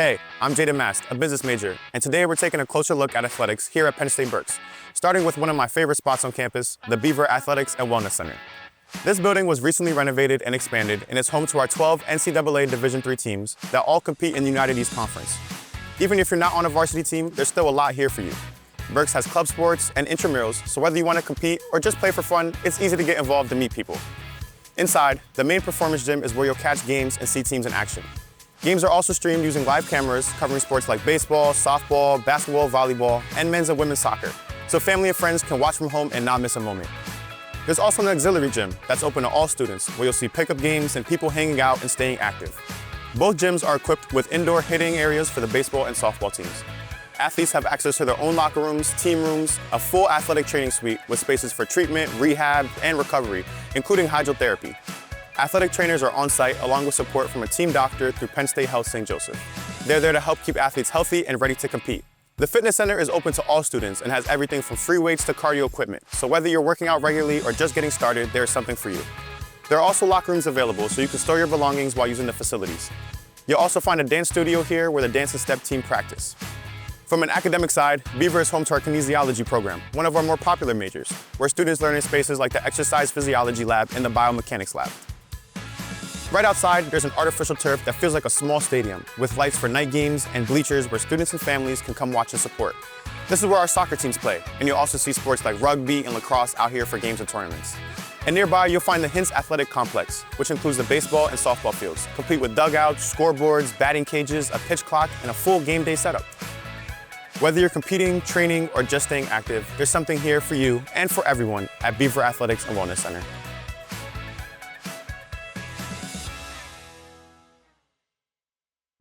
Hey, I'm Jaden Mast, a business major, and today we're taking a closer look at athletics here at Penn State Berks, starting with one of my favorite spots on campus, the Beaver Athletics and Wellness Center. This building was recently renovated and expanded and is home to our 12 NCAA Division III teams that all compete in the United East Conference. Even if you're not on a varsity team, there's still a lot here for you. Berks has club sports and intramurals, so whether you want to compete or just play for fun, it's easy to get involved and meet people. Inside, the main performance gym is where you'll catch games and see teams in action. Games are also streamed using live cameras covering sports like baseball, softball, basketball, volleyball, and men's and women's soccer, so family and friends can watch from home and not miss a moment. There's also an auxiliary gym that's open to all students, where you'll see pickup games and people hanging out and staying active. Both gyms are equipped with indoor hitting areas for the baseball and softball teams. Athletes have access to their own locker rooms, team rooms, a full athletic training suite with spaces for treatment, rehab, and recovery, including hydrotherapy. Athletic trainers are on site along with support from a team doctor through Penn State Health St. Joseph. They're there to help keep athletes healthy and ready to compete. The fitness center is open to all students and has everything from free weights to cardio equipment, so whether you're working out regularly or just getting started, there's something for you. There are also locker rooms available so you can store your belongings while using the facilities. You'll also find a dance studio here where the dance and step team practice. From an academic side, Beaver is home to our kinesiology program, one of our more popular majors, where students learn in spaces like the exercise physiology lab and the biomechanics lab. Right outside, there's an artificial turf that feels like a small stadium, with lights for night games and bleachers where students and families can come watch and support. This is where our soccer teams play, and you'll also see sports like rugby and lacrosse out here for games and tournaments. And nearby, you'll find the Hints Athletic Complex, which includes the baseball and softball fields, complete with dugouts, scoreboards, batting cages, a pitch clock, and a full game day setup. Whether you're competing, training, or just staying active, there's something here for you and for everyone at Beaver Athletics and Wellness Center.